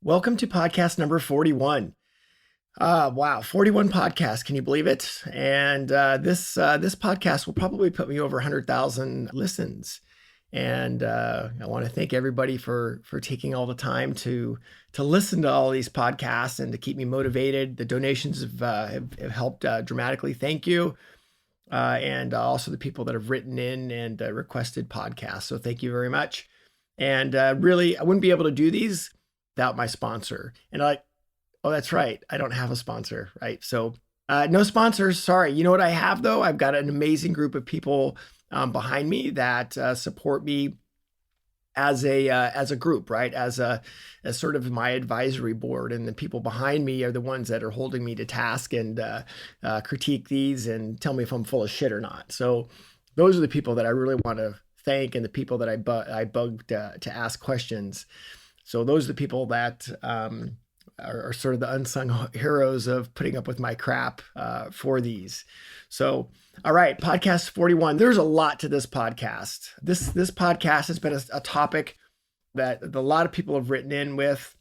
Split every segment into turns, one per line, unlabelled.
Welcome to podcast number 41. Wow, 41 podcasts. Can you believe it? And this podcast will probably put me over 100,000 listens. And I want to thank everybody for taking all the time to listen to all these podcasts and to keep me motivated. The donations have helped dramatically. Thank you. And also the people that have written in and requested podcasts. So thank you very much. And really, I wouldn't be able to do these without my sponsor. And oh, that's right. I don't have a sponsor, right? So no sponsors. Sorry. You know what I have though? I've got an amazing group of people behind me that support me as a group, right? As sort of my advisory board, and the people behind me are the ones that are holding me to task and critique these and tell me if I'm full of shit or not. So those are the people that I really want to thank, and the people that I bugged to ask questions. So those are the people that are sort of the unsung heroes of putting up with my crap for these. So, all right, podcast 41. There's a lot to this podcast. This podcast has been a topic that a lot of people have written in with,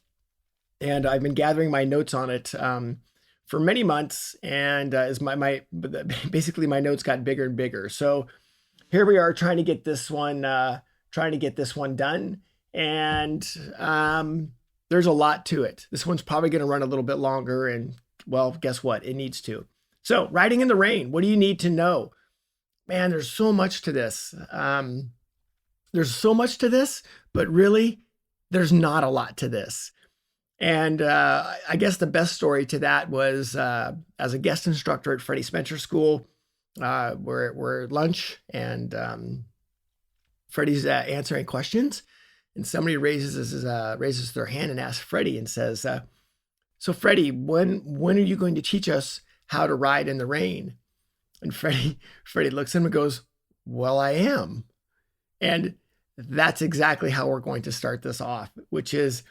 and I've been gathering my notes on it for many months. And as basically my notes got bigger and bigger. So here we are trying to get this one done. And there's a lot to it. This one's probably going to run a little bit longer, and well, guess what? It needs to. So riding in the rain, what do you need to know? Man, there's so much to this. But really, there's not a lot to this. And I guess the best story to that was as a guest instructor at Freddie Spencer School, we're at lunch, and Freddie's answering questions. And somebody raises their hand and asks Freddie and says, so Freddie, when are you going to teach us how to ride in the rain? And Freddie looks at him and goes, well, I am. And that's exactly how we're going to start this off, which is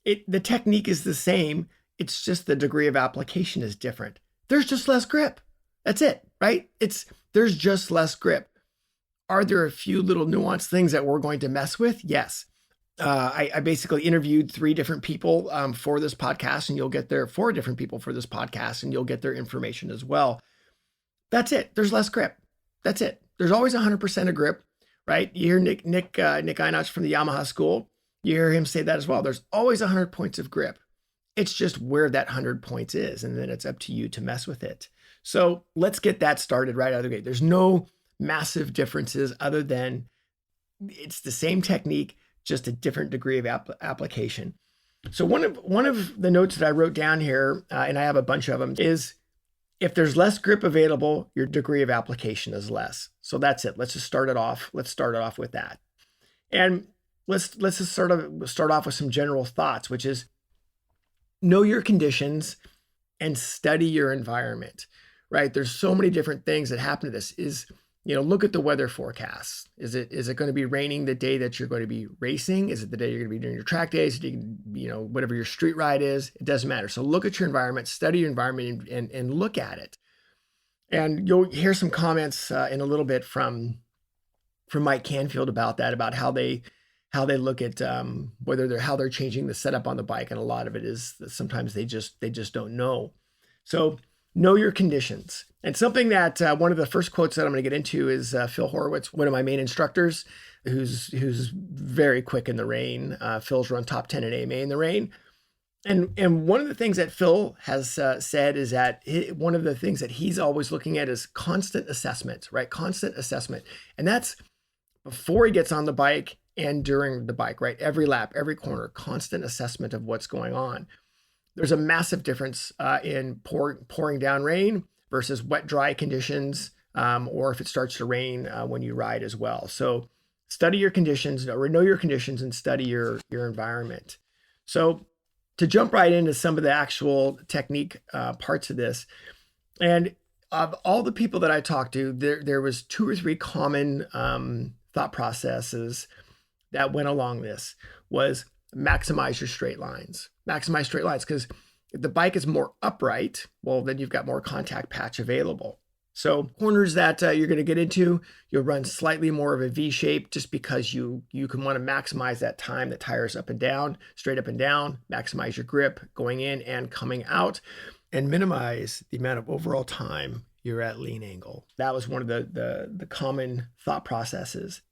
the technique is the same. It's just the degree of application is different. There's just less grip. That's it, right? There's just less grip. Are there a few little nuanced things that we're going to mess with? Yes. I basically interviewed 3 different people for this podcast, and you'll get their 4 different people for this podcast, and you'll get their information as well. That's it. There's less grip. That's it. There's always 100% of grip, right? You hear Nick Einach from the Yamaha school. You hear him say that as well. There's always 100 points of grip. It's just where that 100 points is, and then it's up to you to mess with it. So let's get that started right out of the gate. There's no massive differences other than it's the same technique, just a different degree of application. So one of the notes that I wrote down here, and I have a bunch of them, is if there's less grip available, your degree of application is less. So that's it. Let's just start it off. Let's start it off with that. And let's just sort of start off with some general thoughts, which is know your conditions and study your environment, right? There's so many different things that happen to this. Look at the weather forecasts. Is it going to be raining the day that you're going to be racing? Is it the day you're going to be doing your track days? Whatever your street ride is, it doesn't matter. So look at your environment, study your environment, and look at it. And you'll hear some comments in a little bit from Mike Canfield about that, about how they look at how they're changing the setup on the bike, and a lot of it is that sometimes they just don't know. So know your conditions. And something that one of the first quotes that I'm going to get into is Phil Horowitz, one of my main instructors, who's very quick in the rain. Phil's run top 10 at AMA in the rain. And one of the things that Phil has said is that one of the things that he's always looking at is constant assessment, right? Constant assessment. And that's before he gets on the bike and during the bike, right? Every lap, every corner, constant assessment of what's going on. There's a massive difference in pouring down rain versus wet, dry conditions, or if it starts to rain when you ride as well. So study your conditions, or know your conditions, and study your environment. So to jump right into some of the actual technique parts of this, and of all the people that I talked to, there was 2 or 3 common thought processes that went along this. Was maximize your straight lines. Maximize straight lines, because if the bike is more upright, well, then you've got more contact patch available. So corners that you're going to get into, you'll run slightly more of a V shape just because you can want to maximize that time, the tires up and down, straight up and down, maximize your grip going in and coming out, and minimize the amount of overall time you're at lean angle. That was one of the common thought processes.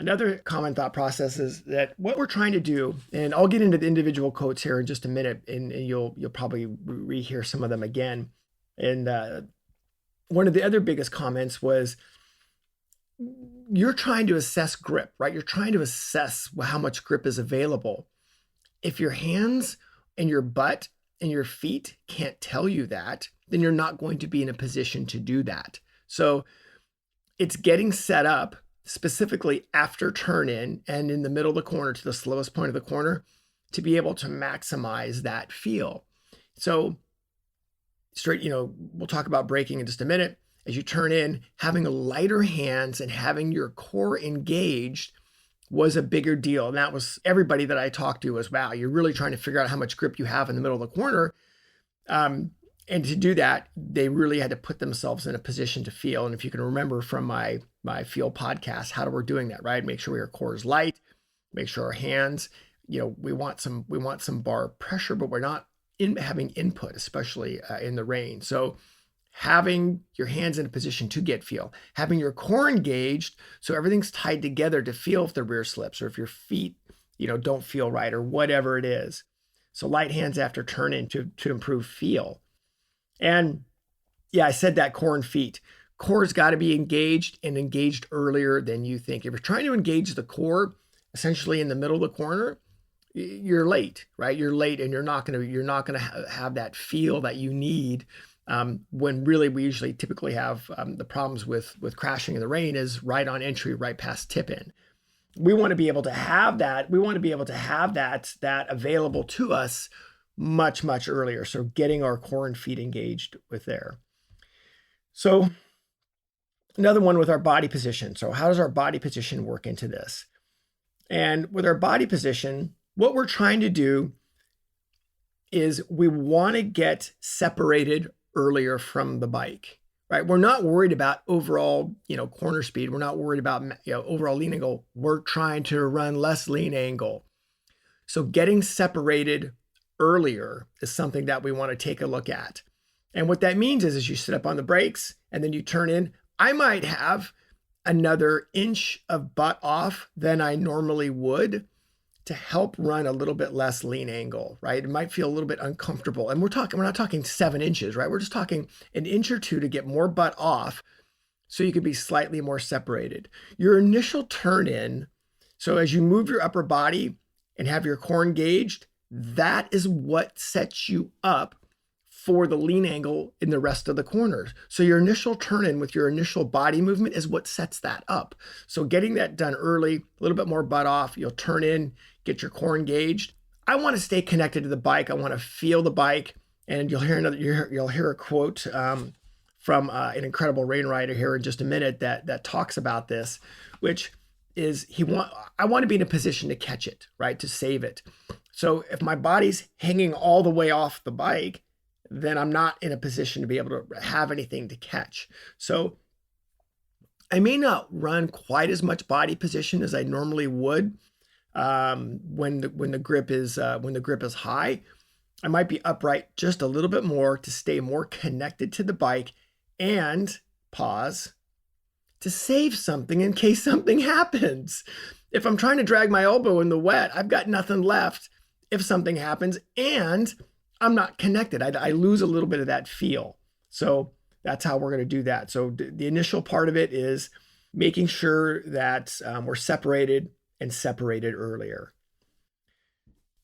Another common thought process is that what we're trying to do, and I'll get into the individual quotes here in just a minute, and you'll probably rehear some of them again. And one of the other biggest comments was, you're trying to assess grip, right? You're trying to assess how much grip is available. If your hands and your butt and your feet can't tell you that, then you're not going to be in a position to do that. So it's getting set up specifically after turn in and in the middle of the corner to the slowest point of the corner to be able to maximize that feel. So straight, we'll talk about braking in just a minute. As you turn in, having lighter hands and having your core engaged was a bigger deal. And that was everybody that I talked to was, wow, you're really trying to figure out how much grip you have in the middle of the corner. And to do that, they really had to put themselves in a position to feel. And if you can remember from my feel podcast, how we're doing that, right? Make sure our core is light, make sure our hands, we want some bar pressure, but we're not having input, especially in the rain. So having your hands in a position to get feel, having your core engaged so everything's tied together to feel if the rear slips or if your feet, don't feel right or whatever it is. So light hands after turn in to improve feel. And yeah, I said that core and feet. Core's got to be engaged and engaged earlier than you think. If you're trying to engage the core essentially in the middle of the corner, you're late, right? You're late, and you're not going to have that feel that you need when really we usually typically have the problems with crashing in the rain is right on entry, right past tip in. We want to be able to have that. We want to be able to have that available to us much, much earlier. So getting our core and feet engaged with there. So another one with our body position. So how does our body position work into this? And with our body position, what we're trying to do is we want to get separated earlier from the bike, right? We're not worried about overall, corner speed. We're not worried about, overall lean angle. We're trying to run less lean angle. So getting separated earlier is something that we want to take a look at. And what that means is you sit up on the brakes and then you turn in. I might have another inch of butt off than I normally would to help run a little bit less lean angle, right? It might feel a little bit uncomfortable. And we're not talking 7 inches, right? We're just talking an inch or two to get more butt off so you could be slightly more separated. Your initial turn in, so as you move your upper body and have your core engaged, that is what sets you up for the lean angle in the rest of the corners. So your initial turn in with your initial body movement is what sets that up. So getting that done early, a little bit more butt off, you'll turn in, get your core engaged. I want to stay connected to the bike. I want to feel the bike. And you'll hear a quote from an incredible rain rider here in just a minute that talks about this, which is I want to be in a position to catch it, right? To save it. So if my body's hanging all the way off the bike, then I'm not in a position to be able to have anything to catch. So I may not run quite as much body position as I normally would when the grip is high. I might be upright just a little bit more to stay more connected to the bike and pause to save something in case something happens. If I'm trying to drag my elbow in the wet, I've got nothing left if something happens, and I'm not connected. I lose a little bit of that feel. So that's how we're going to do that. So the initial part of it is making sure that we're separated and separated earlier.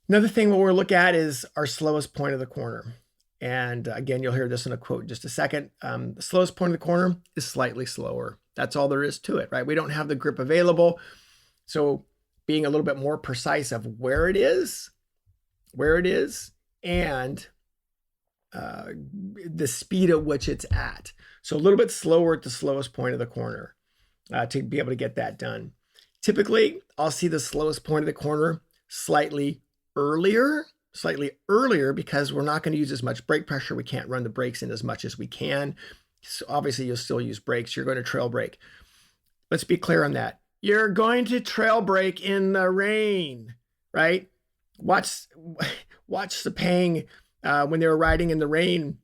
Another thing we'll look at is our slowest point of the corner. And again, you'll hear this in a quote in just a second. The slowest point of the corner is slightly slower. That's all there is to it, right? We don't have the grip available. So being a little bit more precise of where it is, and the speed at which it's at. So a little bit slower at the slowest point of the corner to be able to get that done. Typically, I'll see the slowest point of the corner slightly earlier because we're not going to use as much brake pressure. We can't run the brakes in as much as we can So obviously you'll still use brakes. You're going to trail brake. Let's be clear on that. You're going to trail brake in the rain, right? Watch Sepang when they were riding in the rain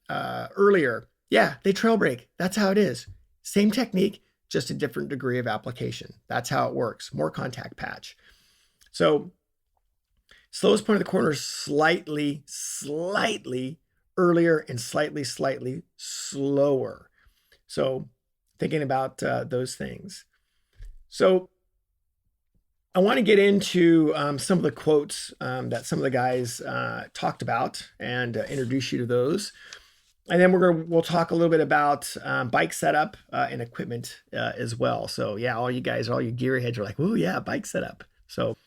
earlier. Yeah, they trail brake. That's how it is. Same technique, just a different degree of application. That's how it works. More contact patch. So slowest point of the corner, slightly earlier and slightly slower. So thinking about those things. So I want to get into some of the quotes that some of the guys talked about and introduce you to those. And then we'll talk a little bit about bike setup and equipment as well. So yeah, all you guys, all you gearheads are like, oh yeah, bike setup. So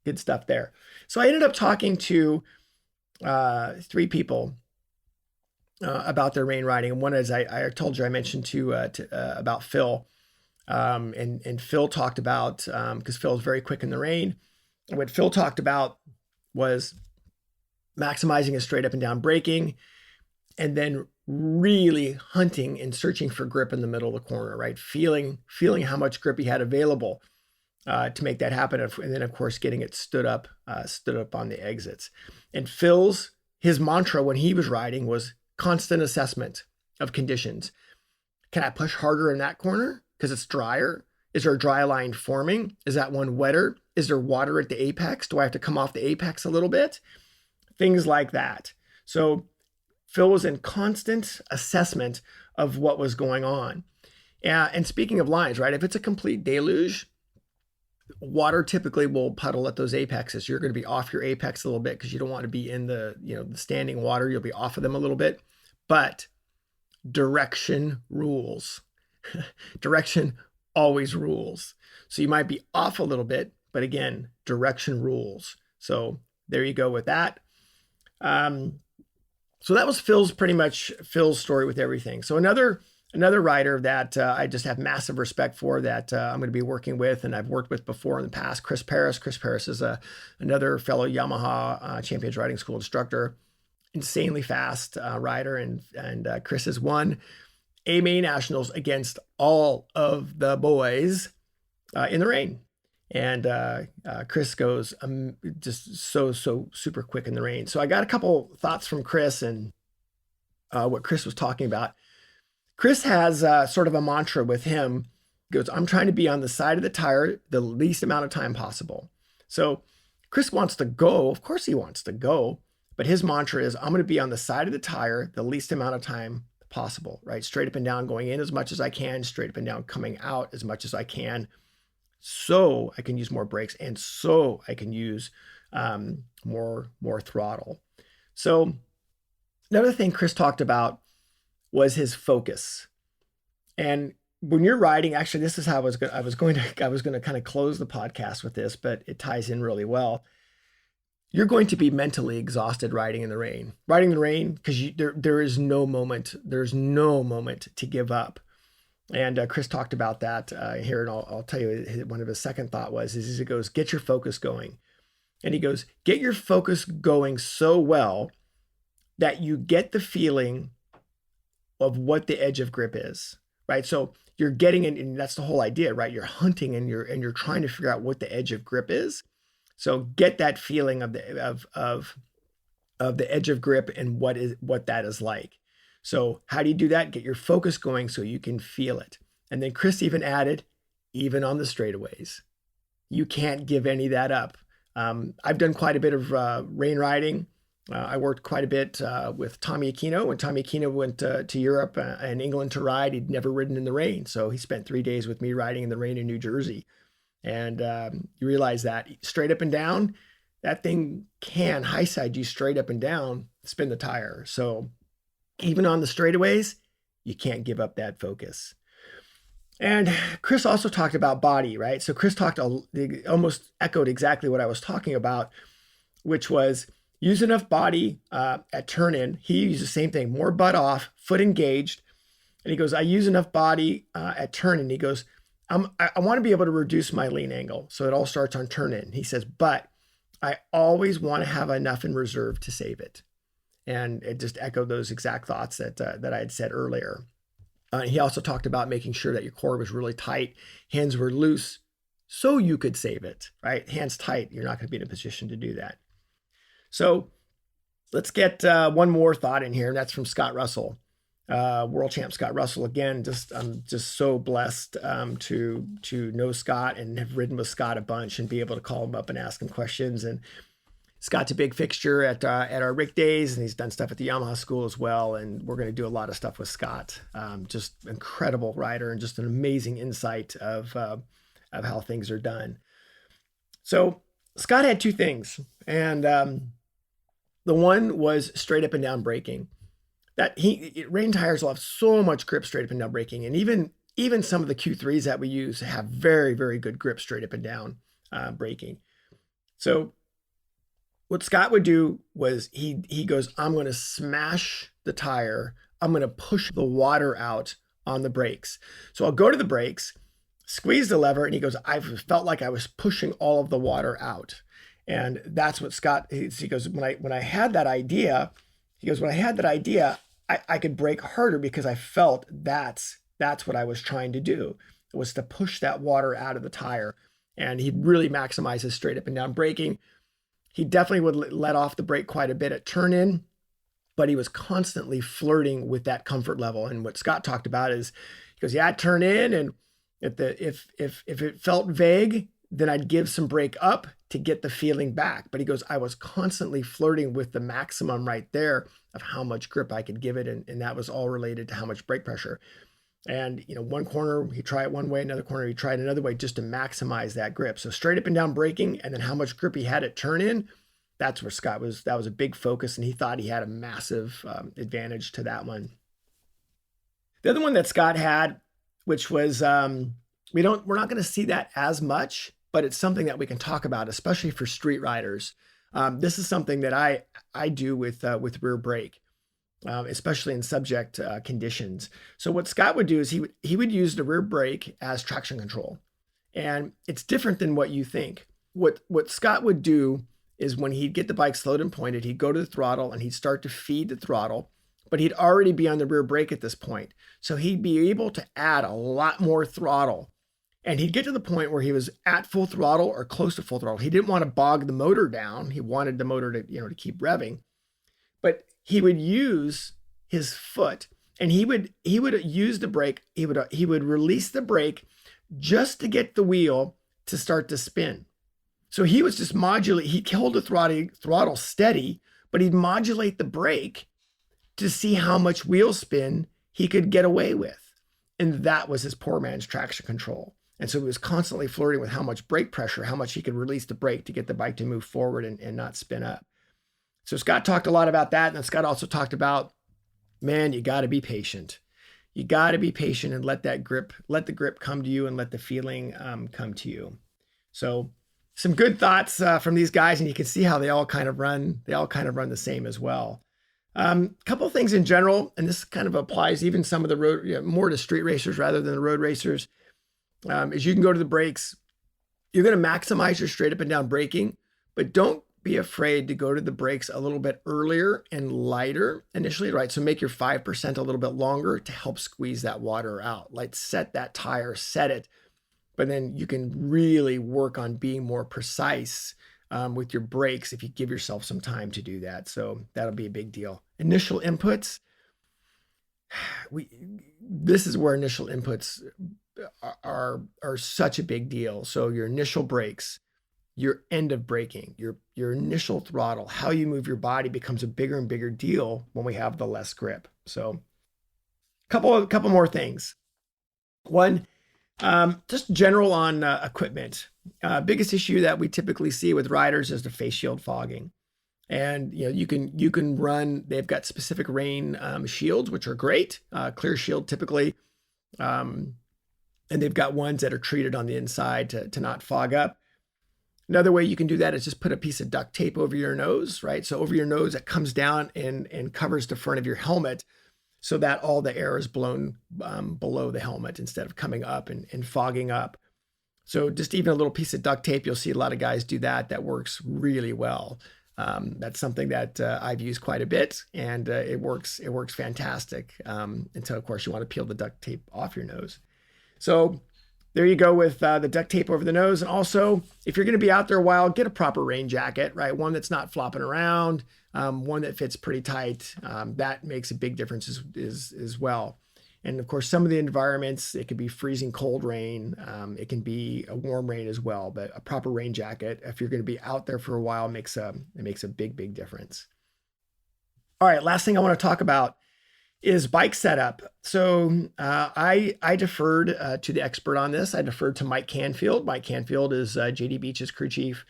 good stuff there. So I ended up talking to 3 people about their rain riding. And one is I told you, I mentioned about Phil. And Phil talked about, because Phil is very quick in the rain. And what Phil talked about was maximizing his straight up and down braking, and then really hunting and searching for grip in the middle of the corner, right? Feeling how much grip he had available to make that happen. And then of course, getting it stood up on the exits. And his mantra when he was riding was constant assessment of conditions. Can I push harder in that corner because it's drier? Is there a dry line forming? Is that one wetter? Is there water at the apex? Do I have to come off the apex a little bit? Things like that. So Phil was in constant assessment of what was going on. And speaking of lines, right? If it's a complete deluge, water typically will puddle at those apexes. You're going to be off your apex a little bit because you don't want to be in the standing water. You'll be off of them a little bit, but direction rules. Direction always rules. So you might be off a little bit, but again, direction rules. So there you go with that. So that was pretty much Phil's story with everything. So another rider that I just have massive respect for, that I'm going to be working with, and I've worked with before in the past, Chris Paris. Chris Paris is another fellow Yamaha Champions Riding School instructor, insanely fast rider, and Chris has won AMA Nationals against all of the boys in the rain. And Chris goes just so super quick in the rain. So I got a couple thoughts from Chris and what Chris was talking about. Chris has sort of a mantra with him. He goes, I'm trying to be on the side of the tire the least amount of time possible. So Chris wants to go. Of course he wants to go. But his mantra is, I'm going to be on the side of the tire the least amount of time possible, right? Straight up and down, going in as much as I can, straight up and down, coming out as much as I can, so I can use more brakes and so I can use more throttle. So another thing Chris talked about was his focus. And when you're riding, actually, this is how I was going to kind of close the podcast with this, but it ties in really well. You're going to be mentally exhausted riding in the rain. Riding in the rain, because there is no moment. There's no moment to give up. And Chris talked about that here, and I'll tell you one of his second thought was, he goes, get your focus going. And he goes, get your focus going so well that you get the feeling of what the edge of grip is, right? So you're getting in, and that's the whole idea, right? You're hunting and you're trying to figure out what the edge of grip is. So get that feeling of the edge of grip and what that is like. So how do you do that? Get your focus going so you can feel it. And then Chris even added, even on the straightaways, you can't give any of that up. I've done quite a bit of rain riding. I worked quite a bit with Tommy Aquino. When Tommy Aquino went to Europe and England to ride, he'd never ridden in the rain. So he spent 3 days with me riding in the rain in New Jersey. And you realize that straight up and down, that thing can high side you straight up and down, spin the tire. So even on the straightaways, you can't give up that focus. And Chris also talked about body, right? So Chris almost echoed exactly what I was talking about, which was use enough body at turn in. He used the same thing, more butt off, foot engaged. And he goes, I use enough body at turn in. He goes, I want to be able to reduce my lean angle. So it all starts on turn in. He says, but I always want to have enough in reserve to save it. And it just echoed those exact thoughts that I had said earlier. He also talked about making sure that your core was really tight, hands were loose, so you could save it, right? Hands tight, you're not going to be in a position to do that. So let's get one more thought in here, and that's from Scott Russell, world champ Scott Russell. Again, I'm just so blessed to know Scott and have ridden with Scott a bunch and be able to call him up and ask him questions. And Scott's a big fixture at our Rick days, and he's done stuff at the Yamaha school as well. And we're going to do a lot of stuff with Scott. Just incredible rider and just an amazing insight of how things are done. So Scott had two things, and the one was straight up and down braking. That Riding Tires will have so much grip straight up and down braking, and even some of the Q3s that we use have very, very good grip straight up and down braking. So what Scott would do was he goes, I'm going to smash the tire. I'm going to push the water out on the brakes. So I'll go to the brakes, squeeze the lever, and he goes, I felt like I was pushing all of the water out. And that's what Scott, he goes, when I had that idea, I could brake harder because I felt that's what I was trying to do, was to push that water out of the tire. And he'd really maximize his straight up and down braking. He definitely would let off the brake quite a bit at turn in, but he was constantly flirting with that comfort level. And what Scott talked about is, he goes, yeah, I'd turn in, and if it felt vague, then I'd give some brake up to get the feeling back. But he goes, I was constantly flirting with the maximum right there of how much grip I could give it. And that was all related to how much brake pressure. And, one corner, he'd try it one way, another corner, he'd try it another way, just to maximize that grip. So straight up and down braking, and then how much grip he had at turn in, that's where Scott was, that was a big focus. And he thought he had a massive advantage to that one. The other one that Scott had, which was, we're not going to see that as much, but it's something that we can talk about, especially for street riders. This is something that I do with rear brake, especially in subject conditions. So what Scott would do is he would use the rear brake as traction control, and it's different than what you think. What Scott would do is when he'd get the bike slowed and pointed, he'd go to the throttle and he'd start to feed the throttle, but he'd already be on the rear brake at this point. So he'd be able to add a lot more throttle. And he'd get to the point where he was at full throttle or close to full throttle. He didn't want to bog the motor down. He wanted the motor to keep revving. But he would use his foot, and he would use the brake. He would release the brake just to get the wheel to start to spin. So he was just he'd hold the throttle steady, but he'd modulate the brake to see how much wheel spin he could get away with. And that was his poor man's traction control. And so he was constantly flirting with how much brake pressure, how much he could release the brake to get the bike to move forward and not spin up. So Scott talked a lot about that. And Scott also talked about, man, you got to be patient. You got to be patient and let the grip come to you, and let the feeling come to you. So some good thoughts from these guys, and you can see how they all kind of run the same as well. Couple of things in general, and this kind of applies even some of the road, more to street racers rather than the road racers. Is you can go to the brakes. You're going to maximize your straight up and down braking, but don't be afraid to go to the brakes a little bit earlier and lighter initially, right? So make your 5% a little bit longer to help squeeze that water out. Like set that tire, set it, but then you can really work on being more precise with your brakes if you give yourself some time to do that. So that'll be a big deal. Initial inputs. This is where initial inputs are such a big deal. So your initial brakes, your end of braking, your initial throttle, how you move your body becomes a bigger and bigger deal when we have the less grip. So couple more things. One, just general on equipment. Biggest issue that we typically see with riders is the face shield fogging. And you can run, they've got specific rain shields, which are great, clear shield typically. And they've got ones that are treated on the inside to not fog up. Another way you can do that is just put a piece of duct tape over your nose, right? So over your nose, it comes down and covers the front of your helmet so that all the air is blown below the helmet instead of coming up and fogging up. So just even a little piece of duct tape, you'll see a lot of guys do that. That works really well. That's something that I've used quite a bit, and it works fantastic until, of course, you want to peel the duct tape off your nose. So there you go with the duct tape over the nose. And also, if you're going to be out there a while, get a proper rain jacket, right? One that's not flopping around, one that fits pretty tight. That makes a big difference as well. And of course, some of the environments, it could be freezing cold rain. It can be a warm rain as well, but a proper rain jacket, if you're going to be out there for a while, it makes a big difference. All right, last thing I want to talk about is bike setup. So I deferred to the expert on this. I deferred to Mike Canfield. Mike Canfield is JD Beach's crew chief.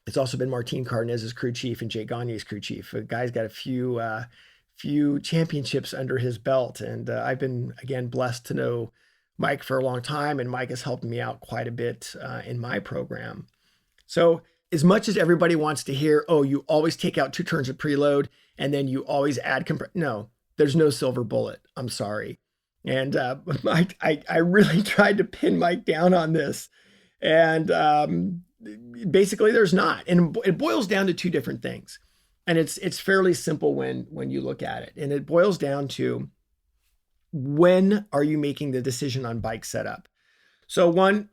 It's also been Martin Cardenez's crew chief and Jake Gagne's crew chief. The guy's got a few championships under his belt. And I've been, again, blessed to know Mike for a long time. And Mike has helped me out quite a bit in my program. So as much as everybody wants to hear, oh, you always take out 2 turns of preload and then you always add no, there's no silver bullet. I'm sorry. And I really tried to pin Mike down on this. And basically there's not. And it boils down to 2 different things. And it's fairly simple when you look at it. And it boils down to, when are you making the decision on bike setup? So one,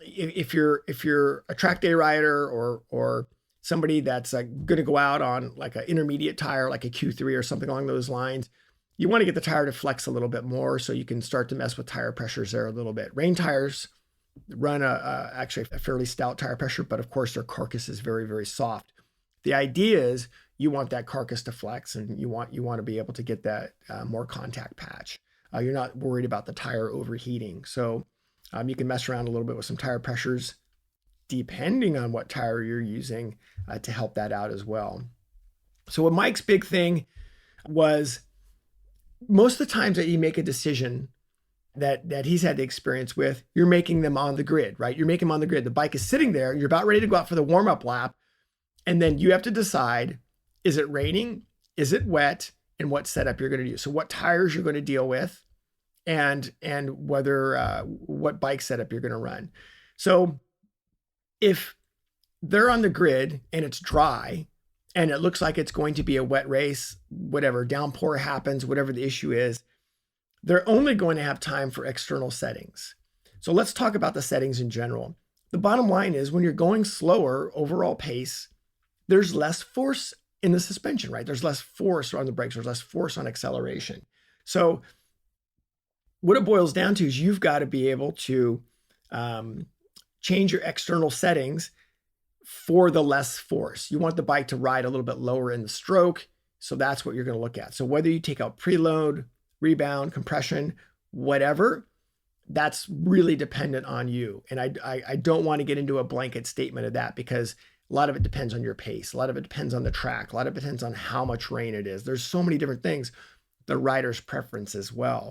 if you're a track day rider or somebody that's going to go out on like an intermediate tire, like a Q3 or something along those lines, you want to get the tire to flex a little bit more so you can start to mess with tire pressures there a little bit. Rain tires run actually a fairly stout tire pressure, but of course their carcass is very, very soft. The idea is you want that carcass to flex, and you want to be able to get that more contact patch. You're not worried about the tire overheating. So you can mess around a little bit with some tire pressures depending on what tire you're using to help that out as well. So what Mike's big thing was, most of the times that you make a decision that he's had the experience with, you're making them on the grid, right? You're making them on the grid. The bike is sitting there. You're about ready to go out for the warm-up lap. And then you have to decide, is it raining? Is it wet? And what setup you're going to use. So what tires you're going to deal with, and whether what bike setup you're going to run. So if they're on the grid and it's dry and it looks like it's going to be a wet race, whatever, downpour happens, whatever the issue is, they're only going to have time for external settings. So let's talk about the settings in general. The bottom line is, when you're going slower overall pace, there's less force in the suspension, right? There's less force on the brakes, there's less force on acceleration. So what it boils down to is you've got to be able to change your external settings for the less force. You want the bike to ride a little bit lower in the stroke. So that's what you're going to look at. So whether you take out preload, rebound, compression, whatever, that's really dependent on you. And I don't want to get into a blanket statement of that, because a lot of it depends on your pace. A lot of it depends on the track. A lot of it depends on how much rain it is. There's so many different things, the rider's preference as well.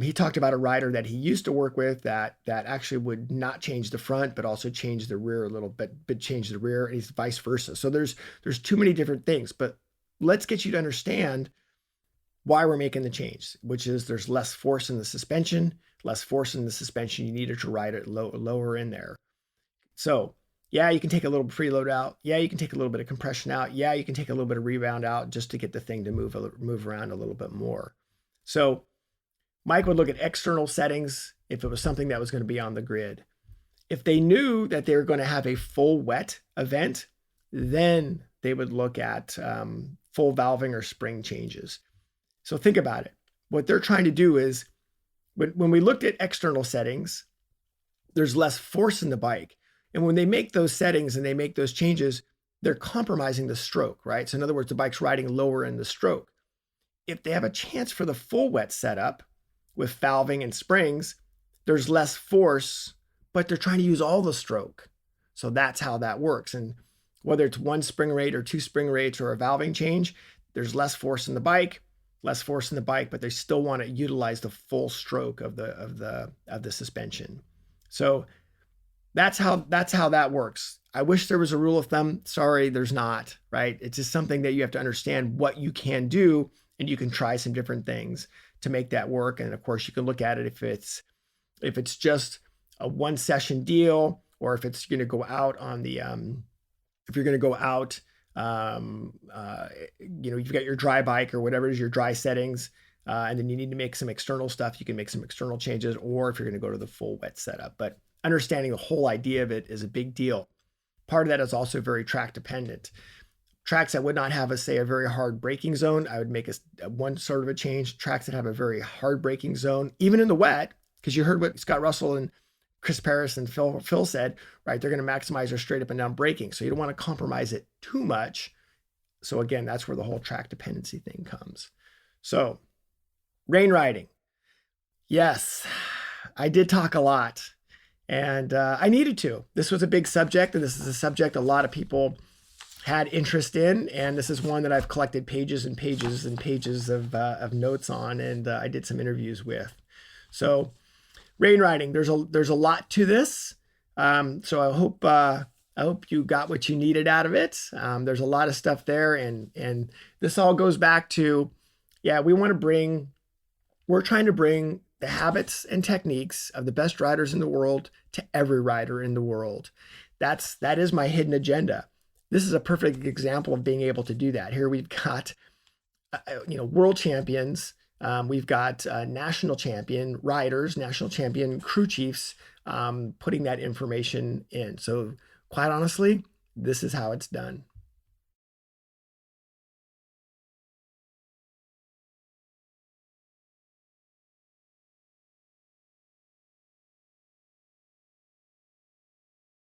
He talked about a rider that he used to work with that actually would not change the front, but also change the rear a little bit, but change the rear, and vice versa. So there's too many different things, but let's get you to understand why we're making the change, which is there's less force in the suspension, you need it to ride it lower in there. So yeah, you can take a little preload out. Yeah, you can take a little bit of compression out. Yeah, you can take a little bit of rebound out just to get the thing to move around a little bit more. So Mike would look at external settings if it was something that was going to be on the grid. If they knew that they were going to have a full wet event, then they would look at full valving or spring changes. So think about it. What they're trying to do is, when we looked at external settings, there's less force in the bike. And when they make those settings and they make those changes, they're compromising the stroke, right? So in other words, the bike's riding lower in the stroke. If they have a chance for the full wet setup with valving and springs, there's less force, but they're trying to use all the stroke. So that's how that works. And whether it's 1 spring rate or 2 spring rates or a valving change, there's less force in the bike, but they still want to utilize the full stroke of the suspension. So that's how that works. I wish there was a rule of thumb. Sorry, there's not, right? It's just something that you have to understand what you can do, and you can try some different things to make that work. And of course, you can look at it if it's just a 1 session deal, or if it's going to go out on the if you're going to go out You've got your dry bike or whatever is your dry settings. And then you need to make some external stuff. You can make some external changes, or if you're going to go to the full wet setup. But understanding the whole idea of it is a big deal. Part of that is also very track dependent. Tracks that would not have, say, a very hard braking zone, I would make one sort of a change. Tracks that have a very hard braking zone, even in the wet, because you heard what Scott Russell and Chris Paris and Phil said, right? They're going to maximize their straight up and down braking. So you don't want to compromise it too much. So again, that's where the whole track dependency thing comes. So rain riding. Yes, I did talk a lot, and I needed to. This was a big subject, and this is a subject a lot of people had interest in, and this is one that I've collected pages and pages and pages of notes on, and I did some interviews with. So rain riding, there's a lot to this. So I hope you got what you needed out of it. There's a lot of stuff there, and this all goes back to, we're trying to bring the habits and techniques of the best riders in the world to every rider in the world. That is my hidden agenda. This is a perfect example of being able to do that. Here we've got, world champions. We've got national champion riders, national champion crew chiefs, putting that information in. So quite honestly, this is how it's done.